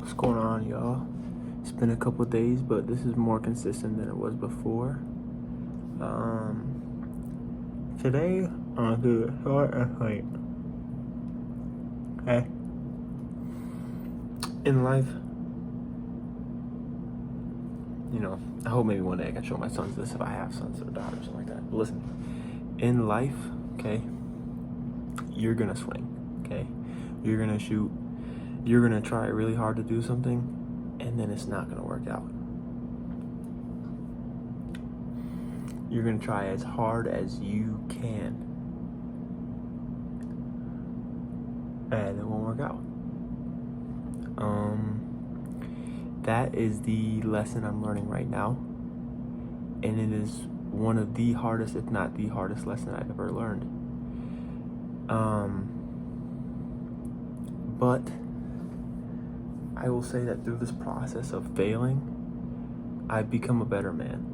What's going on, y'all? It's been a couple days, but this is more consistent than it was before. Today on the short and sweet. Okay. In life, I hope maybe one day I can show my sons this if I have sons or daughters, something like that. But listen, in life, okay, you're gonna swing, okay? You're gonna shoot. You're gonna try really hard to do something, and then it's not gonna work out. You're gonna try as hard as you can, and it won't work out. That is the lesson I'm learning right now, and it is one of the hardest, if not the hardest lesson I've ever learned. But I will say that through this process of failing, I've become a better man.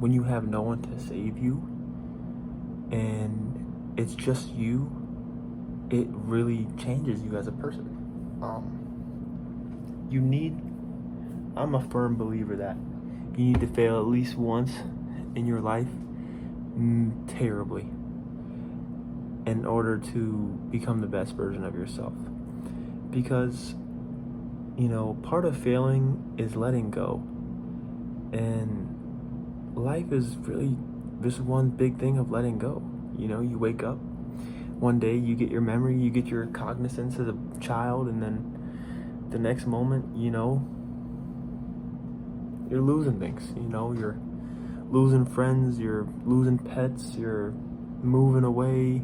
When you have no one to save you, and it's just you, it really changes you as a person. I'm a firm believer that you need to fail at least once in your life, terribly, in order to become the best version of yourself. Because, part of failing is letting go. And life is really just one big thing of letting go. You wake up one day, you get your memory, you get your cognizance as a child, and then the next moment, you're losing things. You're losing friends, you're losing pets, you're moving away,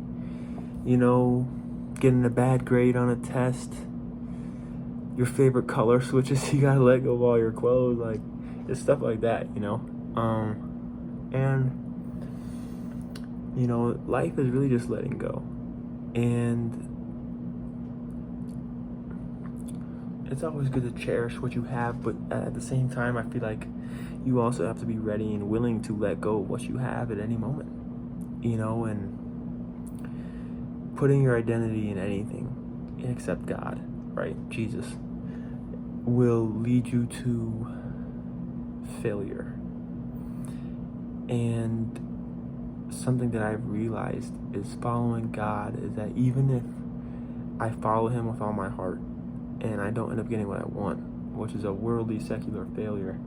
getting a bad grade on a test, your favorite color switches, you gotta let go of all your clothes, like, it's stuff like that, life is really just letting go. And it's always good to cherish what you have, but at the same time, I feel like you also have to be ready and willing to let go of what you have at any moment, and putting your identity in anything except God, right? Jesus will lead you to failure. And something that I've realized is following God is that even if I follow him with all my heart and I don't end up getting what I want, which is a worldly, secular failure,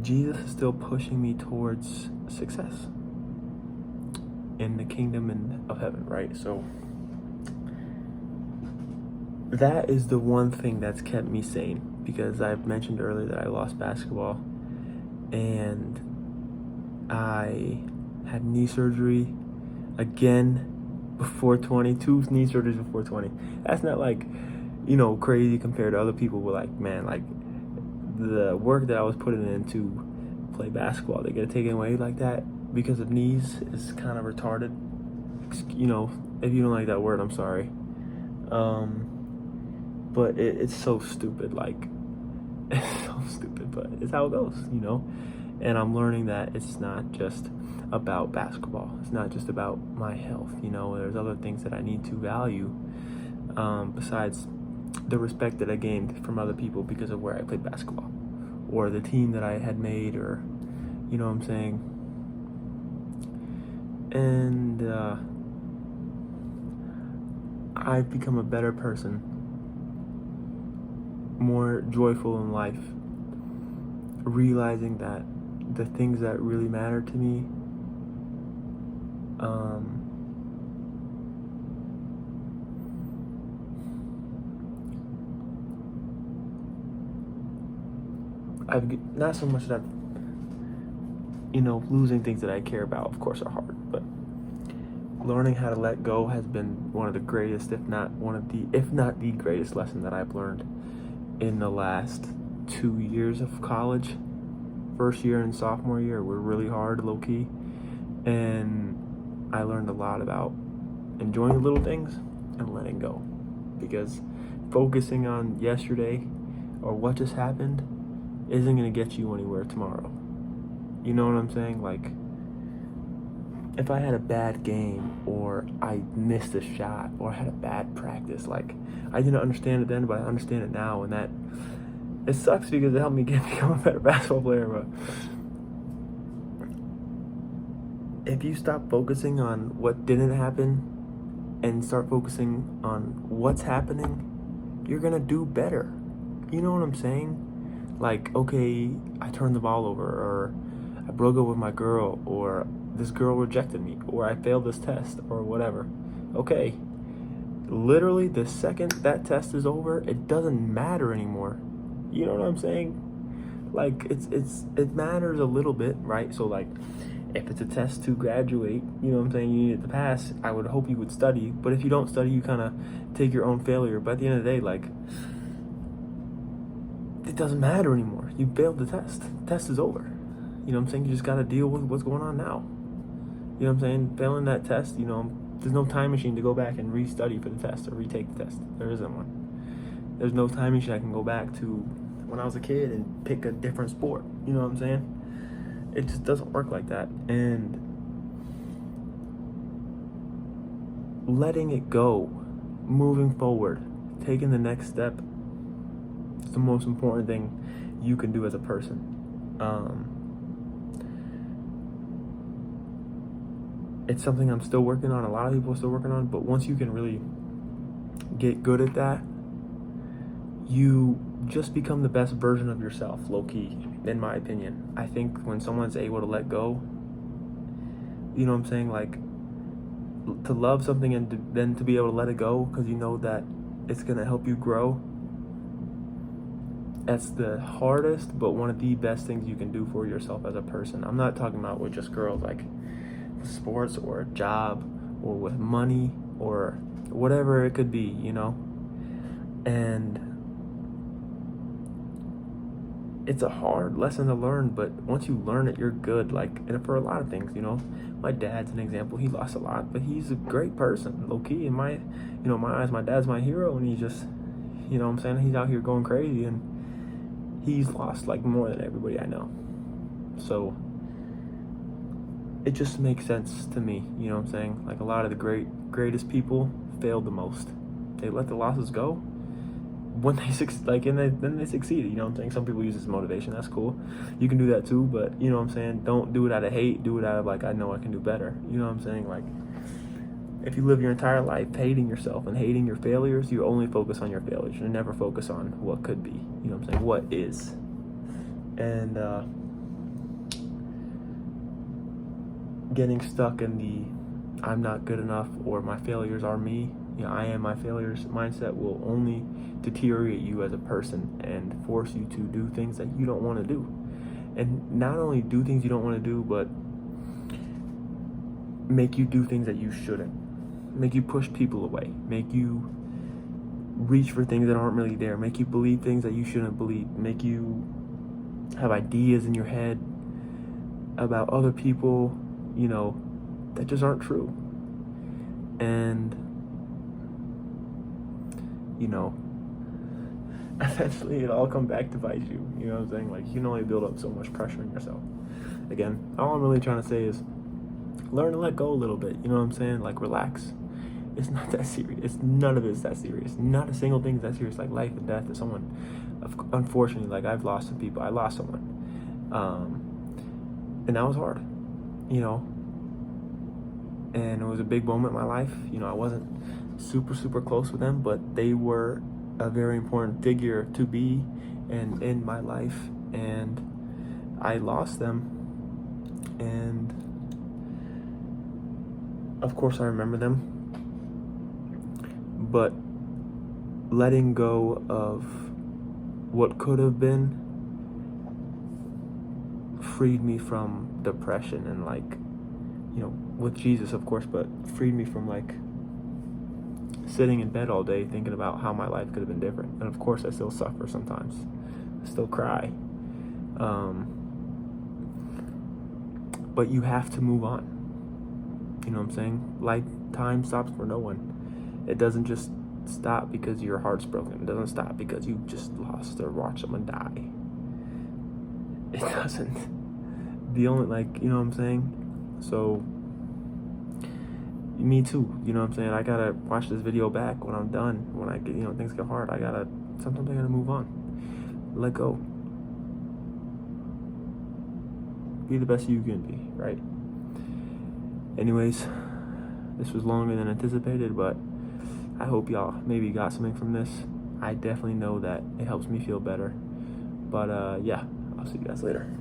Jesus is still pushing me towards success in the kingdom of heaven, right? So that is the one thing that's kept me sane, because I've mentioned earlier that I lost basketball and I had knee surgery again before 20, 2 knee surgeries before 20. That's not like, crazy compared to other people, but the work that I was putting in to play basketball, they get it taken away like that because of knees is kind of retarded. If you don't like that word, I'm sorry. But it's so stupid, it's so stupid, but it's how it goes, And I'm learning that it's not just about basketball. It's not just about my health, There's other things that I need to value, besides the respect that I gained from other people because of where I played basketball, or the team that I had made, or, you know what I'm saying? And I've become a better person, more joyful in life, realizing that the things that really matter to me, I've not so much that losing things that I care about, of course, are hard, but learning how to let go has been one of the greatest, if not the greatest lesson that I've learned in the last 2 years of college. First year and sophomore year were really hard, low-key, and I learned a lot about enjoying the little things and letting go, because focusing on yesterday or what just happened isn't going to get you anywhere tomorrow. You know what I'm saying? if I had a bad game or I missed a shot or I had a bad practice, like I didn't understand it then, but I understand it now, and that it sucks because it helped me become a better basketball player. But if you stop focusing on what didn't happen and start focusing on what's happening, you're gonna do better. You know what I'm saying? Like, okay, I turned the ball over, or I broke up with my girl, or this girl rejected me, or I failed this test, or whatever. Okay, literally the second that test is over, it doesn't matter anymore. You know what I'm saying? Like, it matters a little bit, right? So like, if it's a test to graduate, you know what I'm saying, you need it to pass, I would hope you would study. But if you don't study, you kind of take your own failure. But at the end of the day, like, it doesn't matter anymore. You failed the test. The test is over. You know what I'm saying? You just got to deal with what's going on now. You know what I'm saying? Failing that test, you know, there's no time machine to go back and re-study for the test or retake the test. There isn't one. There's no time machine I can go back to when I was a kid and pick a different sport. You know what I'm saying? It just doesn't work like that. And letting it go, moving forward, taking the next step, is the most important thing you can do as a person. It's something I'm still working on. A lot of people are still working on. But once you can really get good at that, you just become the best version of yourself, low-key, in my opinion. I think when someone's able to let go, you know what I'm saying, like, to love something and then to be able to let it go because you know that it's going to help you grow, that's the hardest but one of the best things you can do for yourself as a person. I'm not talking about with just girls, like sports or a job or with money or whatever it could be, you know. And it's a hard lesson to learn, but once you learn it, you're good. Like, and for a lot of things, you know, my dad's an example. He lost a lot, but he's a great person, low key. In my, you know, my eyes, my dad's my hero, and he just, you know what I'm saying, he's out here going crazy, and he's lost like more than everybody I know. So it just makes sense to me, you know what I'm saying? Like, a lot of the greatest people failed the most. They let the losses go when they then they succeeded. You know what I'm saying? Some people use this as motivation. That's cool. You can do that too, but you know what I'm saying? Don't do it out of hate. Do it out of like, I know I can do better. You know what I'm saying? Like, if you live your entire life hating yourself and hating your failures, you only focus on your failures. You never focus on what could be. You know what I'm saying? What is. And getting stuck in the I'm not good enough or my failures are me, you know, I am my failures mindset will only deteriorate you as a person and force you to do things that you don't want to do. And not only do things you don't want to do, but make you do things that you shouldn't. Make you push people away. Make you reach for things that aren't really there. Make you believe things that you shouldn't believe. Make you have ideas in your head about other people, you know, that just aren't true. And, you know, eventually it all come back to bite you. You know what I'm saying? Like, you can only build up so much pressure in yourself. Again, all I'm really trying to say is learn to let go a little bit. You know what I'm saying? Like, relax. It's not that serious. None of it's that serious. Not a single thing is that serious. Like, life and death is someone, unfortunately, like, I've lost some people. I lost someone. And that was hard, you know. And it was a big moment in my life. You know, I wasn't super close with them, but they were a very important figure to be and in my life. And I lost them. And of course I remember them. But letting go of what could have been freed me from depression and, like, you know, with Jesus, of course, but freed me from, like, sitting in bed all day thinking about how my life could have been different. And of course I still suffer sometimes. I still cry. But you have to move on. You know what I'm saying? Lifetime stops for no one. It doesn't just stop because your heart's broken. It doesn't stop because you just lost or watched someone die. It doesn't. The only, like, you know what I'm saying? So Me too. You know what I'm saying? I gotta watch this video back when I'm done. When I get, things get hard. Sometimes I gotta move on. Let go. Be the best you can be, right? Anyways, this was longer than anticipated, but I hope y'all maybe got something from this. I definitely know that it helps me feel better. But yeah, I'll see you guys later.